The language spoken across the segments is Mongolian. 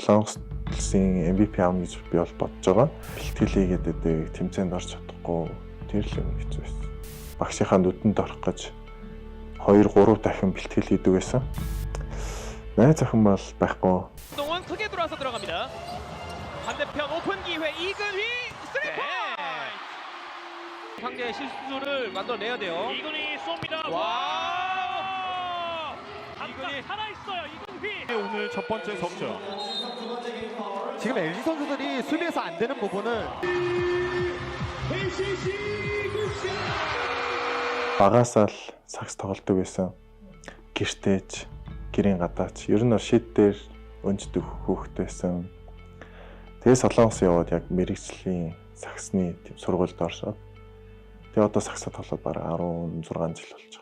Солонгос улсын MVP аавна гэж би бол бодож байгаа. Бэлтгэлээ гэдэг тэмцээнд орж чадахгүй тэр л юм хэцүү байсан. Багшийнхаа нүдэнд орох гэж 2-3 дахин бэлтгэл хийдэг байсан. Найз охин бол байхгүй. 동원 크게 돌아서 들어갑니다. 반대편 오픈 기회 이근휘 3포인트. 상대의 실수를 만들어내야 돼요. 이근휘 쏩니다. 와! 이근휘 살아 있어요. 이근휘. 오늘 첫 번째 석점. 지금 LG 선수들이 수비에서 안 되는 부분은 Багасаа л сакс тоглодог байсан. Гэртээж, гэрийн гадаач. Ер нь бол шид дээр өнждөг хүүхэд байсан. Тэгээ Солонгос яваад яг мэрэгжлийн саксны тийм сургуульд оршоод. Тэгээ одоо саксаа тоглоод бараг 16 жил болж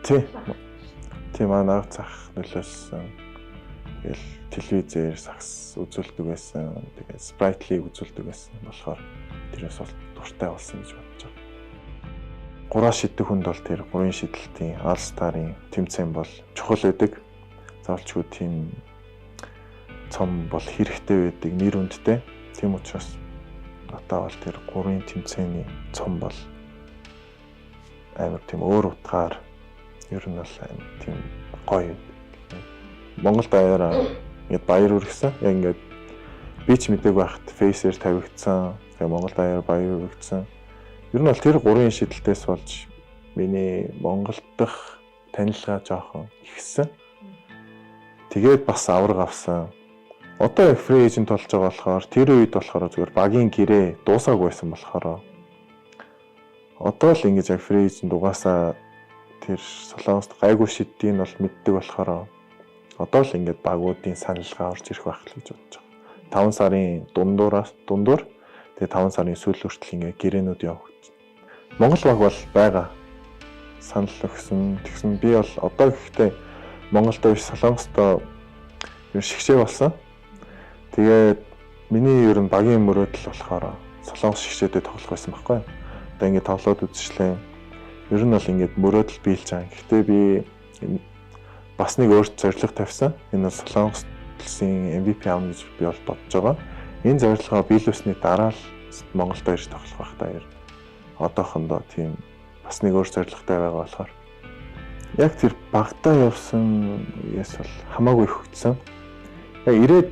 байгаа. Тийм манай цах нөлөөлсөн. Тэгэл телевизээр сакс үзүүлдэг байсан. Тэгээ спрайтлиг үзүүлдэг байсан болохоор тэрээс бол дуртай болсон гэж бодож байгаа. Гураа шидэх хүнд бол тэр гурийн шидэлтийн All Star-ын тэмцээн бол чухал байдаг. Заавалчгүй тийм цом бол хэрэгтэй байдаг, нэр хүндтэй. Тийм учраас одоо бол тэр гурийн тэмцээний цом бол амар тийм өөр утгаар ер нь бол амар тийм гоё. Монгол даяараа ингээд баяр үргэсэн. Яг ингээд би ч мэдээг байхад фейсээр тавигдсан. Тэгээ Монгол даяар баяр үргэсэн. Ер нь бол тэр гурийн шидэлтээс болж миний Монголд дах танилгаа жоохон ихсэн. Тэгээд бас авраг авсан. Одоо фри эйжент болж байгаа болохоор тэр үед болохоор зүгээр багийн гэрээ дуусаагүй байсан болохоор одоо л ингэж яг фри эйжент угаасаа тэр Солонгост гайгүй шиддийг бол мэддэг болохоор одоо л ингэж багуудын саналгаа орж ирэх байх л гэж бодож байгаа. 5 сарын дундуур тэгээ 5 сарын сүүл хүртэл ингэ гэрээнүүд явагдсан. Монгол баг бол байгаа. Санал өгсөн. Тэгсэн би бол одоо гэхдээ Монголдо биш Солонгосдо шигшээ болсон. Тэгээд миний ер нь багийн мөрөөдөл болохоор Солонгос шигшээдээ тоглох байсан байхгүй. Одоо ингэ тоглоод үзчихлээ. Ер нь бол ингэ мөрөөдөл биелж байгаа. Гэхдээ би бас нэг өөрт зорилго тавьсан. Энэ бол Солонгос улсын MVP аавна гэж би бол бодож байгаа. Энэ зорилгоо биелүүлсний дараа л Монголд ирж тоглох байх та яар. Одоохондоо тийм бас нэг өөр зорилготой байгаа болохоор яг тэр багтаа явсан үеэс бол хамаагүй хөгжсөн. Яг ирээд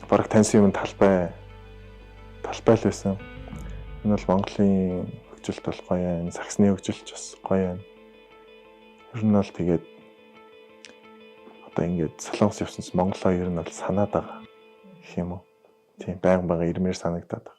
бараг таньсан юм талбай л байсан. Энэ бол Монголын хөгжилт бол гоё юм, саксны хөгжилт бас гоё юм. Ер нь бол тэгээд одоо ингээд Солонгос явсанс Монголоо ер нь бол санаад байгаа гэх юм уу. Тийм байнга ирмээр санагдаад байна.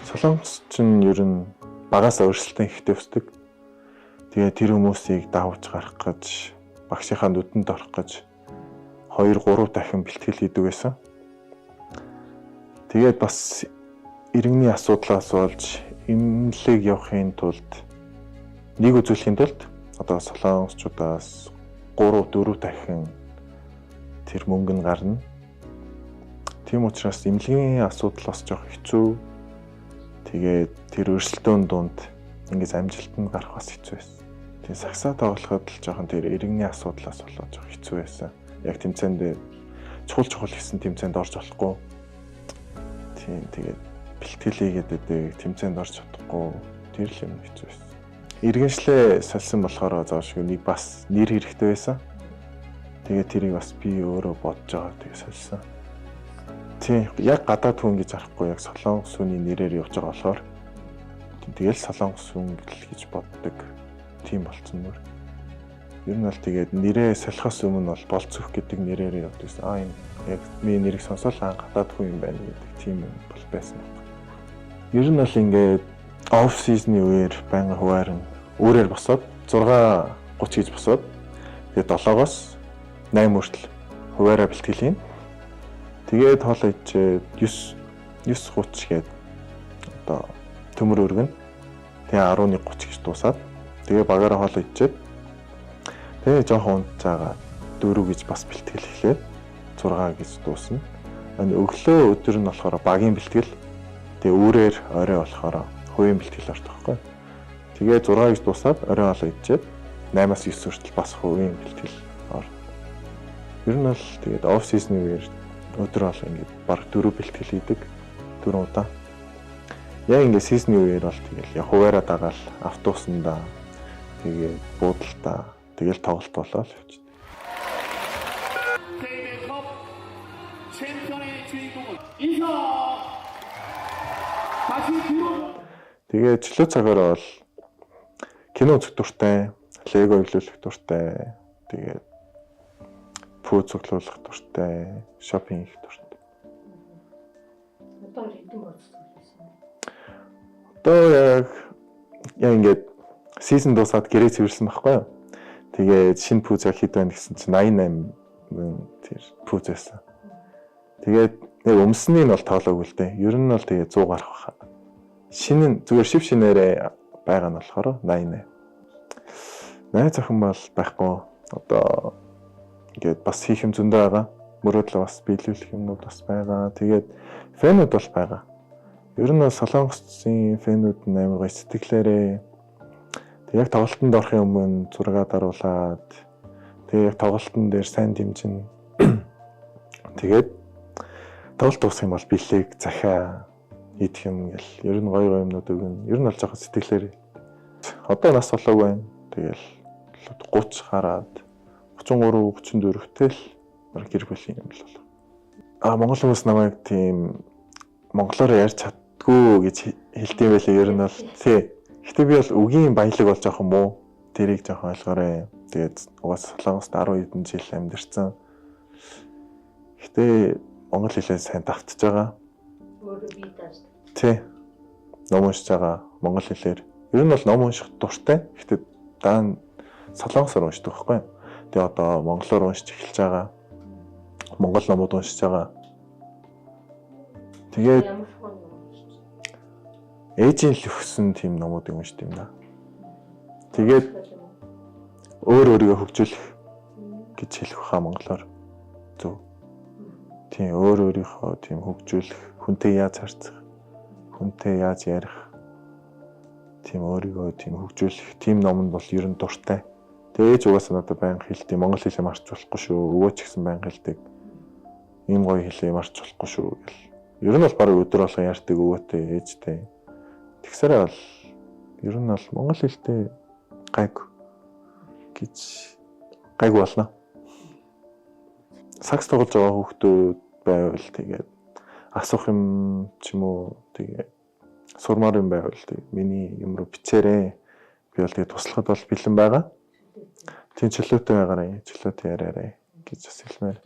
Солонгос ч ер нь багаас өөрчлөлтөө ихтэй өсдөг. Тэгээ тэр хүмүүсийг давж гарах гэж багшийнхаа нүдэнд орох гэж 2-3 дахин бэлтгэл хийдэг байсан. Тэгээд бас иргэний асуудлаас болж эмнэлэг явахын тулд нэг үзүүлэхийн тулд одоо солонгосчуудаас 3-4 дахин тэр мөнгө нь гарна. Тийм учраас эмнэлгийн асуудал бас жоох хэцүү. Тэгээд тэр өрсөлдөөн дунд ингэж амжилтанд гарах бас хэцүү байсан. Тэгээ саксаа тоглоход л жоохон тэр иргэний асуудлаас болоод жоох хэцүү байсан. Яг тэмцээнд чухал гэсэн тэмцээнд орж болохгүй. Тийм тэгээд бэлтгэлээ гэдэг тэмцээнд орж чадахгүй тэр л юм хэцүү байсан. Иргэншлээ солисон болохоор заавшгүй нэг бас нэр хэрэгтэй байсан. Тэгээд тэрийг бас би өөрөө бодож байгаа тэгээд солисон. Тийм яг гадаад хүн гэж харахгүй яг Солонгос хүний нэрээр явж байгаа болохоор тэгэл Солонгос хүн гэж боддог тийм болцсон нүр. Ер нь бол тэгээд нэрээ солихоос өмнө бол болцох гэдэг нэрээр явдагсан. Энэ яг миний нэрийг сонсоод гадаад хүн юм байна гэдэг тийм юм бол байсан. Ер нь бол ингээд оф сизны үеэр байнга хуваарна. Өөрөөр босоод 6:30 гэж босоод тэгээд 7-оос 8 хүртэл хуваараа бэлтгэл хийн. Тэгээд хоолоо ичээд 9:30 гээд одоо төмөр өргөн. Тэгээ 11:30 гэж дуусаад тэгээ багаараа хоолоо ичээд тэгээ жоохон унтцаагаад 4 гэж бас бэлтгэл эхлээд 6 гэж дуусна. Өглөө өдөр нь болохоор багийн бэлтгэл. Тэгээ үүрээр орой болохоор хувийн бэлтгэл ордог байхгүй. Тэгээ 6 гэж дуусаад орой хоолоо идчихэд 8-аас 9 хүртэл бас хувийн бэлтгэл орно. Ер нь бол тэгээд оф сизны үеэр өдөр хоолоо ингээд баг 4 бэлтгэл хийдэг. 4 удаа. Яг ингээд сизны үеэр бол тэгэл яг хуваараа дагаал автобусандаа тэгээ буудалтаа тэгэл тоглолт болоо л явж. Тэгээ чөлөө цагаараа бол кино үзэх дуртай, лего илүүлэх дуртай, тэгээд пүү цуглуулах дуртай, шопинг хийх дуртай. Одоо хэдэн болчихсон юм? Одоо яг ингээд сизон дуусаад гэрээ цэвэрлсэн байхгүй юу? Тэгээд шинэ пүүз яг хэд байна гэсэн чинь 88 тэр пүүз байсан. Тэгээд яг өмсний нь бол тоолоогүй л дээ. Ер нь бол тэгээд 100 гарах байхаа. Шинэ нь зүгээр шив шинээрээ байгаа нь болохоор 88. Найз охин бол байхгүй. Одоо ингээд бас хийх юм зөндөө байгаа. Мөрөөдлөө бас биелүүлэх юмнууд бас байгаа. Тэгээд фэнүүд бол байгаа. Ер нь солонгосын фэнүүд нь амар гоё сэтгэлээрээ тэг яг тоглолтод орохын өмнө зураг даруулаад тэг яг тоглолтын дээр сайн дэмжин. Тэгээд тоглолт дуусах юм бол бэлэг захиа идэх юм гэл ер нь гоё юмнууд өгнө. Ер нь бол жоохон сэтгэлээр одоо нас болоогүй байна. Тэгэл 30 хараад 33 34 тэл гэр бүлийн юм л болов. Монгол хүмүүс намайг тийм монголоор ярьж чаддгүй гэж хэлдэм байлээ. Ер нь бол тий. Гэтэ би бол үгийн баялаг болж байгаа юм уу? Тэрийг жоохон ойлгоорой. Тэгээд угаас солонгост 10 хэдэн жил амьдэрсэн. Гэтэ монгол хэлээ сайн давтж байгаа. Өөрөө би тааш. Тий. Ном уншиж байгаа монгол хэлээр. Ер нь бол ном унших дуртай. Гэтэ даан солонгосоор уншдаг байхгүй. Тэгээ одоо монголоор уншиж эхэлж байгаа. Монгол номууд уншиж байгаа. Тэгээд ээжийн л өгсөн тийм номуудыг уншдаг юм да. Тэгээд өөрийгөө хөгжүүлэх гэж хэлэх хаа монголоор. Зөв. Тийм өөрийнхөө тийм хөгжүүлэх, хүнтэй яаж харьцах, хүнтэй яаж ярих, тийм өөрийгөө тийм хөгжүүлэх тийм номонд бол ер нь дуртай. Тэгээ ээж угаасаа надад байнга хэлдэг монгол хэлээ марч болохгүй шүү. Өвөө ч гэсэн байнга хэлдэг. Ийм гоё хэлээ марч болохгүй шүү гэл. Ер нь бол бараг өдөр болго ярьдаг өвөөтэй, ээжтэй. Тэгсээрээ бол ер нь бол монгол хэлтэй гайг гэж гайг болно. Сакс тоглож байгаа хүүхдүүд байвал тэгээд асуух юм ч юм уу тэгээд сурмаар юм байвал тэгээд миний юм руу бичээрэй. Би бол тэгээд туслахад бол бэлэн байгаа. Тийм чөлөөтэй байгаарай, чөлөөтэй яриарай гэж бас хэлмээр.